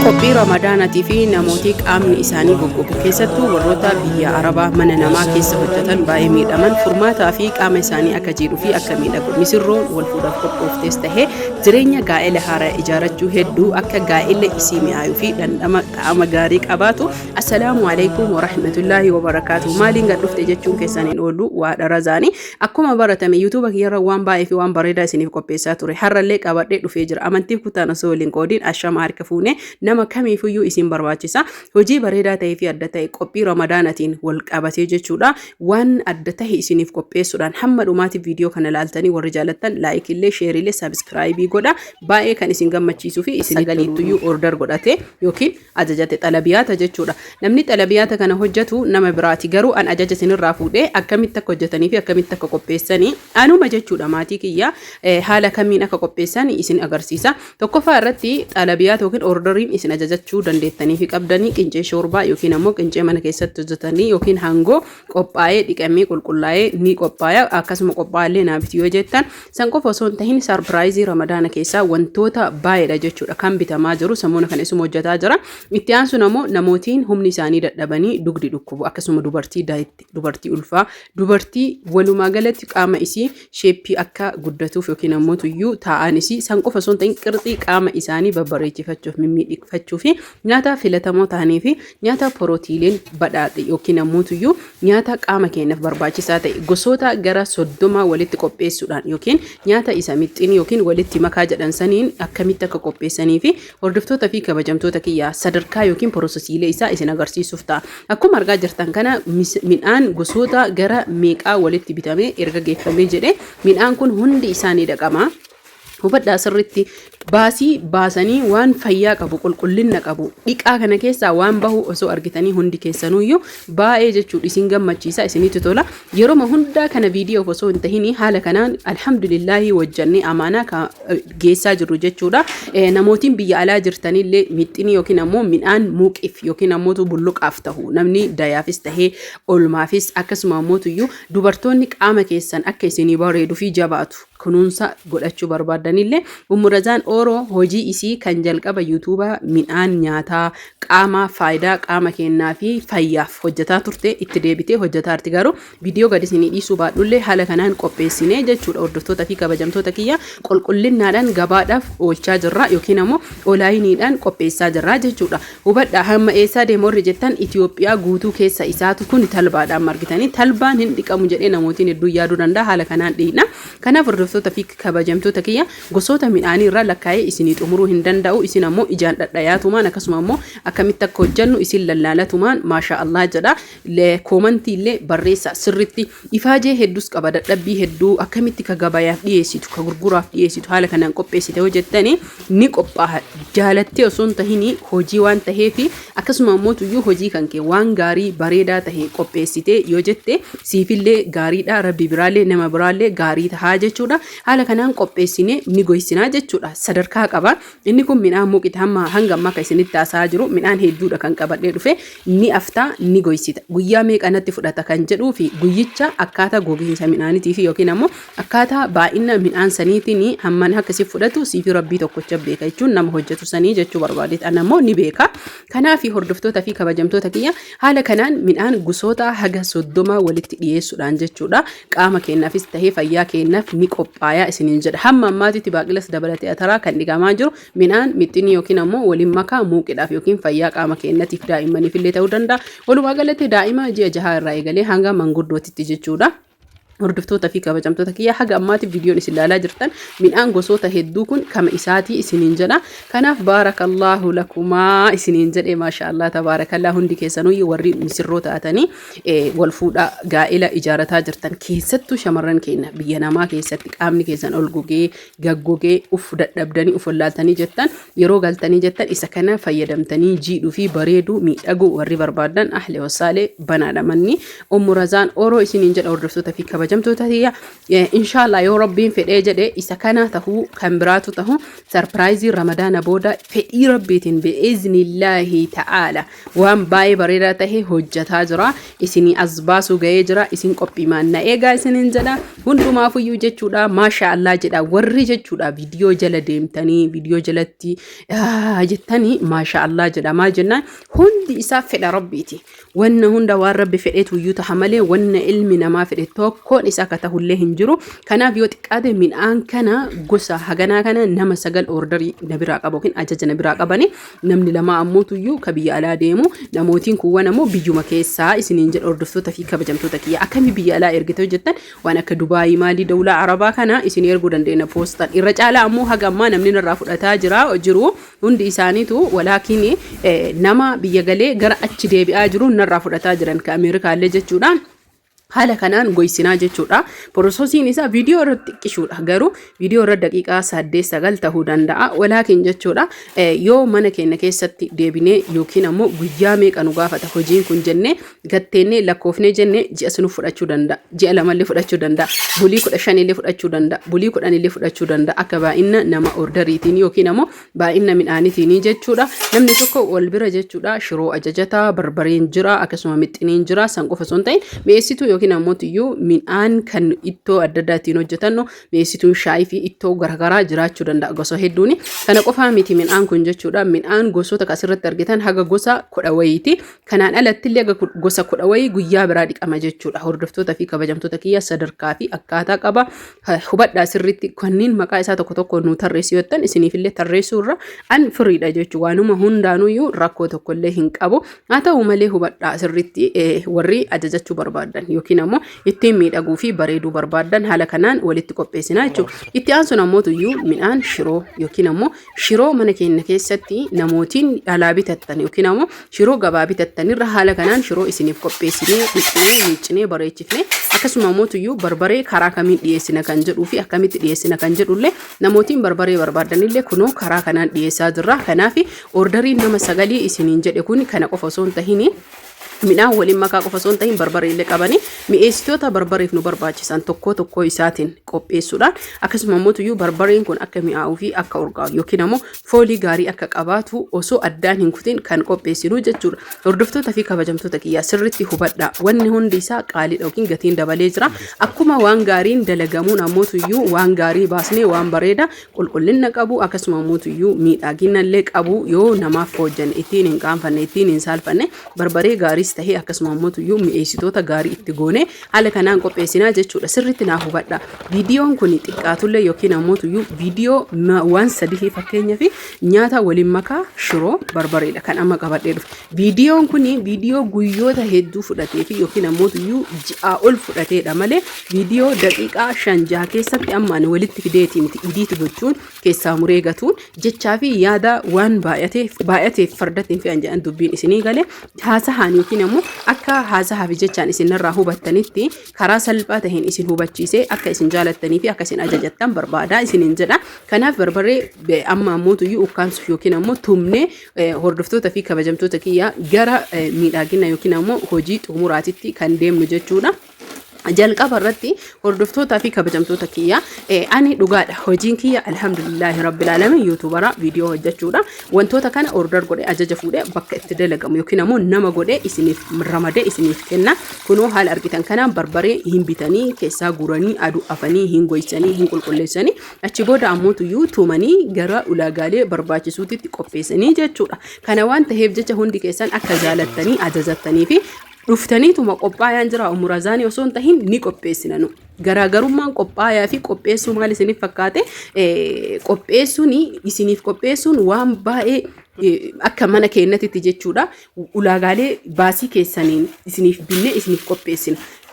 qophii ramadaanaatii fi namooti qaamni isaanii goggogu keessattuu warroota biyya arabaa mana namaa keessa hojjetan baay'ee miidhaman furmaataa fi qaama isaanii akka jiidhuu fi akka miidhagu misirroon wal fuudhaaf qophooftees tahee jireenya gaa'ela haaraa ijaarachuu hedduu akka gaa'ela isii mi'aayuu fi dhandhama qaama gaarii qabaatu. Assalaamu alaykum wa rahmatullahi wa barakaatuh. Maaliin gad dhufte jechuun keessaniin oolu waa dharazaanii akkuma baratame YouTube kiyyarra waan baay'ee fi waan bareedaa isiniif qopheessaa ture har'allee qabadhee dhufee jira. Amantiif kutaan osoo waliin qoodiin ashama harka fuune nama kamiifuyyuu isin barbaachisa. Hojii bareedaa ta'ee fi adda ta'e qophii ramadaanatiin wal qabatee jechuudha. Waan adda ta'e isiniif qopheessuudhaan hamma dhumaatti viidiyoo kana ilaaltanii warri jaalattan laayik illee sheer illee sabiskiraayibii godha. Baay'ee kan isin gammachiisuu fi isin sagaliituyyuu order godhate yookiin ajajate xalabiyaata jechuudha. Namni xalabiyaata kana hojjetu nama biraati garuu an ajaja isinirraa fuudhee akkamitti akka hojjetanii fi akkamitti akka qopheessanii anuma jechuudha. Maatii kiyya haala kamiin akka qopheessan isin agarsiisa. Tokkoffaa irratti xalabiyaata yookiin orderiin isin ajajachuu dandeettanii fi qabdanii qincee shoorbaa yookiin ammoo qincee mana keessatti hojjetanii yookiin hangoo qophaa'ee dhiqamee qulqullaa'ee ni qophaaya akkasuma qophaa'allee naafiti yoo jettan san qofa osoo hin tahin sarpiraayizii ramadaana keessaa wantoota baay'eedha jechuudha kan bitamaa jiru samuuna kan isuma hojjetaa jira. Itti aansuun ammoo namootiin humni isaanii dadhabanii dugdi dhukkubu akkasuma dubartii daa'itti dubartii ulfaa dubartii walumaa galatti qaama isii sheeppii akka guddatuuf yookiin ammoo tuyyuu taa'an isii san qofa osoo hin tahin qirxii qaama isaanii babbareechifachuuf mimmiidhagfachuu fi nyaata filatamoo ta'anii fi nyaata pirootiiniin badhaadhe yookiin ammoo tuyyuu nyaata qaama keenyaaf barbaachisaa ta'e gosoota gara 30 walitti qopheessuudhaan yookiin nyaata isa mixxinii yookiin walitti makaa jedhan saniin akkamitti akka qopheessanii fi hordoftoota fi kabajamtoota kiyyaa sadarkaa yookiin piroosesiilee isaa isin agarsiisuuf ta'a. Akkuma argaa jirtan kana midhaan gosoota gara meeqaa walitti bitamee erga geeffamee jedhe midhaan kun hundi isaanii dhaqama. Hubadhaa sirriitti baasii baasanii waan fayyaa qabu qulqullina qabu dhiqaa kana keessaa waan bahu osoo argitanii hundi keessanuyyuu baay'ee jechuudha isin gammachiisa isinitti tola. Yeroo hundaa kana viidiyoo osoo hin tahin haala kanaan alhamdulillahi wajjannee amaanaa geessaa jirru jechuudha. Namootiin biyya alaa jirtanillee mixxinii yookiin ammoo midhaan muuqiif yookiin ammoo bulluqaaf ta'u namni dayaafis tahee olmaafis akkasuma ammoo tuyyuu dubartoonni qaama keessan akka isinii bareeduu fi jabaatu kunuunsa godhachuu barbaadanillee Umurazaan Oroo hojii isii kan jalqaba yuutuuba midhaan nyaataa qaama faayidaa qaama kennaa fi fayyaaf hojjetaa turte itti deebitee hojjetaa arti garuu viidiyoo gadi isinii dhiisuu baadhullee haala kanaan qopheessinee jechuudha. Hordoftoota fi kabajamtoota kiyya qulqullinaadhaan gabaadhaaf oolchaa jirra yookiin ammoo olaayiniidhaan qopheessaa jirra jechuudha. Hubadhaa hamma eessaa deemorri jettan Itoophiyaa guutuu keessa isaatu kun talbaadhaan margitanii talbaan hin dhiqamu jedhee namootiin hedduu yaaduu danda'a haala kanaan dhiina. Kanaaf hordoftoota fi kabajamtoota kiyya gosoota midhaanii irraa lakkaa'ee isinii xumuruu hin danda'u isin ammoo ijaan dhadhayaatumaan akkasuma ammoo akkamitti akka hojjannu isin lallaalatumaan maasha Allah jedha. Koomantii illee barreessa sirritti ifaajee hedduus qaba dadhabbii hedduu akkamitti ka gabayaaf dhiyeessitu ka gurguraaf dhiyeessitu haala kanaan qopheessite hojjettanii ni qophaa'a jaalattee osoo hin tahin hojii waan taheefi akkasuma ammoo tuyyuu hojii kan kee waan gaarii bareedaa tahe qopheessite yoo jette siifillee gaariidha rabbi biraallee nama biraallee gaarii tahaa jechuudha. Haala kanaan qopheessine ni goysinaa jechuudha. Sadarkaa qaba inni kun midhaan muuqite hanga ammaa kan isinitti haasaa jiru midhaan hedduudha kan qabadhee dhufe ni aftaa ni goysita guyyaa meeqanatti fudhata kan jedhuu fi guyyicha akkaataa gogiinsa midhaanitii fi yookiin ammoo akkaataa baay'ina midhaan saniitiin hamman akkasii fudhatu siifi rabbii tokkocha beeka jechuun nama hojjetu sanii jechuu barbaadeetan ammoo ni beeka. Kanaaf hordoftoota fi kabajamtoota kiyya haala kanaan midhaan gosoota haga 30 walitti dhiyeessuudhaan jechuudha qaama keenyaafis tahee fayyaa keenyaaf ni qophaayaa isiniin jedha. Hamma ammaatitti baaqilas dabalatee ataraa kan dhiqamaa jiru midhaan mixxinii yookiin ammoo waliin makaa muuqidhaaf yookiin fayyaa qaama keenyaatiif daa'immaniif illee ta'uu danda'a. Walumaa galatti daa'ima ji'a 6 irraa eegalee hanga manguddootitti jechuudha. Hordoftoota fi kabajamtoota kiyya haga ammaatti viidiyoon isin ilaalaa jirtan midhaan gosoota hedduu kun kama isaatii isiniin jedha. Kanaaf baarakallahu lakumaa isiniin jedhe maashaallah tabaarakallaa hundi keessanuu warri misirroo ta'atanii wal fuudhaa gaa'ela ijaarataa jirtan keessattuu shamarran keenya biyya namaa keessatti qaamni keessan ol gogee gaggogee uf dadhabdanii uf wallaaltanii jettan yeroo galtanii jettan isa kana fayyadamtanii jiidhuu fi bareeduu miidhaguu warri barbaadan ahlee wasaalee banaadha manni Umurazaan Oroo isiniin jedha hordoftoota fi kabajamtoota tiyya inshallah yoo rabbiin fedhee jedhe isa kana tahuu kan biraatu tahu sarpiraayizii ramadaana booda fedhii rabbiitiin bi'iznillaahi ta'ala waan baay'ee bareedaa tahe hojjataa jira isinii as baasuu ga'ee jira isin qophii maanna eegaa isiniin jedha hundumaafuyyuu jechuudha maasha Allah jedha warri jechuudha viidiyoo jala deemtanii viidiyoo jalatti jettanii maasha Allah jedha maal jennaan hundi isaa fedha rabbiiti wanna hunda waan rabbi fedheetu iyyuu taha malee wanna ilmi namaa fedhe tokkoon isaa akka tahullee hin jiru kanaaf yoo xiqqaate midhaan kana gosa haganaa kana nama 9 orderii na biraa qabu yookiin ajaja na biraa qabani namni lama ammootu iyyuu ka biyya alaa deemu namootiin kuwwan ammoo biyyuma keessaa isiniin jedhu hordoftoota fi kabajamtoota kiyya akkamii biyya alaa ergitoo jettan waan akka Dubaayii maalii dawlaa Arabaa kana isin erguu dandeenya poostaan irra caalaa ammoo hagammaa namni irraa fudhataa jiru hundi isaaniitu walaakiin nama biyya galee gara achi deebi'aa jiru narraa fudhataa jiran ka Ameerikaallee jechuudha haala kanaan goysinaa jechuudha prosesiin isaa viidiyoo irratti xiqqishuudha garuu viidiyoo irra daqiiqaa 8-9 tahuu danda'a walaakiin jechuudha yoo mana keenya keessatti deebinee yookiin ammoo guyyaa meeqa nu gaafata hojiin kun jennee gatteennee lakkoofnee jennee ji'a sunu fudhachuu danda'a ji'a lamallee fudhachuu danda'a bulii 15 illee fudhachuu danda'a bulii 10 illee fudhachuu danda'a akka baay'ina nama orderiitiin yookiin ammoo baay'ina midhaaniitiin jechuudha namni tokko wal bira jechuudha shiroo ajajataa barbareen jira akkasuma mixxiniin jira san qofa son ta'in mi'eessituu yookiin ammoo iyyuu midhaan kan ittoo adda addaatiin hojjetanno mi'eessituun shaayii fi ittoo garagaraa jiraachuu danda'a gosa hedduun kana qofaa miti midhaan kun jechuudha midhaan gosoota asirratti argitan haga gosa 10 wayiiti kanaan alatti illee haga gosa 10 wayii guyyaa biraa dhiqama jechuudha hordoftoota fi kabajamtoota kiyya sadarkaa fi akkaataa qaba hubadhaa sirriitti kanneen maqaa isaa tokko tokko nu tarreessuu yottan isiniif illee tarreessuu irra an firiidha jechuudha waanuma hundaanuyyuu rakkoo tokko illee hin qabu haa ta'u malee hubadhaa sirriitti warri ajajachuu barbaadan yookiin ammoo ittiin miidhaguu fi bareeduu barbaadan haala kanaan walitti qopheessinaa jechuudha. Itti aansuun ammoo tuyyuu midhaan shiroo yookiin ammoo shiroo mana keenya keessatti namootiin dhalaa bitattan yookiin ammoo shiroo gabaa bitattan irra haala kanaan shiroo isiniif qopheessinee dhixxinee miiccinee bareechifnee akkasuma ammoo tuyyuu barbaree karaa kamiin dhiyeessina kan jedhuu fi akkamitti dhiyeessina kan jedhullee namootiin barbaree barbaadanillee kunoo karaa kanaan dhiyeessaa jirra. Kanaaf orderiin nama 9 isiniin jedhe kun kana qofa osoo hin tahin midhaan waliin makaa qofa osoo hin tahin barbaree illee qabanii mi'eessitoota barbareef nu barbaachisan tokko isaatiin qopheessuudhaan akkasuma ammoo tuyyuu barbareen kun akka mi'aawuu fi akka urgaa'u yookiin ammoo foolii gaarii akka qabaatu osoo addaan hin kutin kan qopheessinu jechuudha. Hordoftoota fi kabajamtoota kiyyaa sirriitti hubadhaa wanni hundi isaa qaaliidha yookiin gatiin dabalee jira akkuma waan gaariin dalagamuun ammoo tuyyuu waan gaarii baasnee waan bareeda qulqullina qabu akkasuma ammoo tuyyuu miidhagina illee qabu yoo namaaf hojjanne ittiin hin qaanfanne ittiin hin saalfanne barbaree gaarii tahee akkasuma ammoo tuyyuu mi'eessitoota gaarii itti goone haala kanaan qopheessinaa jechuudha sirriitti naa hubadhaa viidiyoon kun xiqqaatullee yookiin ammoo tuyyuu viidiyoo waan 3 fakkeenyaa fi nyaata waliin makaa shiroo barbareedha kan amma qabadhee dhufe viidiyoon kun viidiyoo guyyoota hedduu fudhatee fi yookiin ammoo tuyyuu ji'a ol fudhateedha malee viidiyoo daqiiqaa 5-6 keessatti ammaan walitti fideetii miti idiiti gochuun keessaa muree gatuun jechaa fi yaada waan baay'ateef fardatiin fe'an jedhan dubbiin isinii galee haasahaan yookiin ammoo akka haasahaa fi jechaan isinirraa hubattanitti karaa salphaa taheen isin hubachiisee akka isin jaalattanii fi akka isin ajajattan barbaadaa isiniin jedha. Kanaaf barbaree amma ammoo tuyyuu ukkaamsuuf yookiin ammoo tumnee hordoftoota fi kabajamtoota kiyyaa gara miidhagina yookiin ammoo hojii xumuraatitti kan deemnu jechuudha. jalqaba irratti hordoftoota fi kabajamtoota kiyya ani dhugaadha hojiin kiyya alhamdulillahi rabbil alamin youtubera video hojjechuudha wantoota kana order godhe ajaja fuudhe bakka itti dalagamu yookiin ammoo nama godhe isiniif ramade isiniif kenna kunoo haal argitan kana barbare hin bitanii keessaa guranii adu afanii hin goysanii hin qulqulleessanii achi booda ammoo yuutumanii gara ulaagaalee barbaachisuutti qopheessanii jechuudha kana waan ta'eef jecha hundi keessan akka jaalattanii ajajattanii fi dhuftaniituma qophaayaan jira umurazaanii osoo tahin ni qopheessinanu garaagarummaan qophaayaa fi qopheessuu maal isiniif fakkaate qopheessuuni isiniif qopheessuun waan baay'ee akka mana keenyatti jechuudha ulaagaalee baasii keessaniin isiniif binne isiniif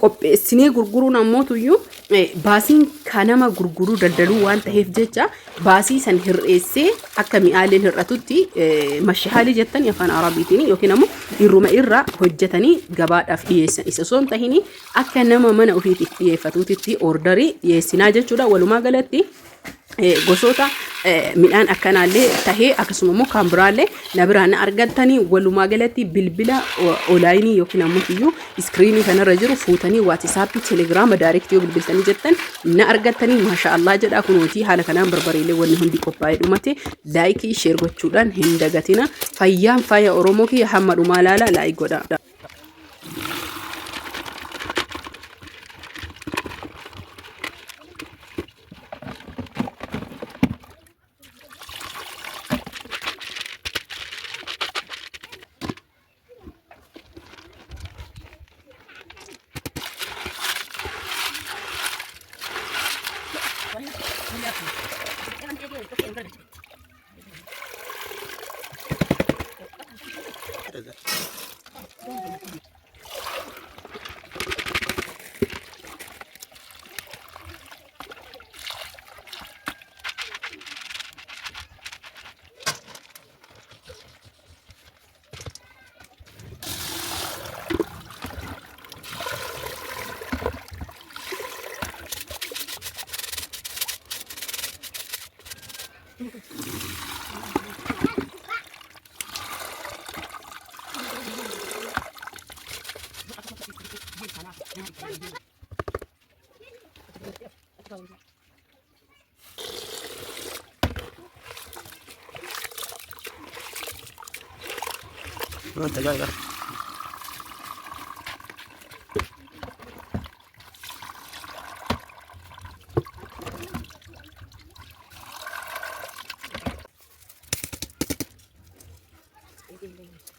qopheessinee gurguruun ammoo tuyyuu baasiin kanama gurguruu daldaluu waan ta'eef jecha baasii san hir'eessee akka mi'aaleen hir'atutti mashahaalii jettan afaan arabiitiin yookiin ammoo irruma irra hojjetanii gabaadhaaf dhiyeessan isa osoo tahini akka nama mana ofiitiif dhiyeeffatuutti orderii dhiyeessinaa jechuudha walumaa galatti gosoota midhaan akkanaallee tahee akkasuma immoo kan biraallee na biraan argattanii walumaa galatti bilbila onlaayinii yookiin ammoo iyyuu iskiriinii kanarra jiru fuutanii waatisaapii telegiraama daayirektii yoo bilbiltanii jettan na argattanii maasha Allah jedha kunuutii haala kanaan barbareellee wanni hundi qophaa'ee dhumate laayikii sheer gochuudhaan hin dagatina fayyaan faaya Oromoo kiyya hamma dhumaa laala laayik godha. انت جاي Thank you.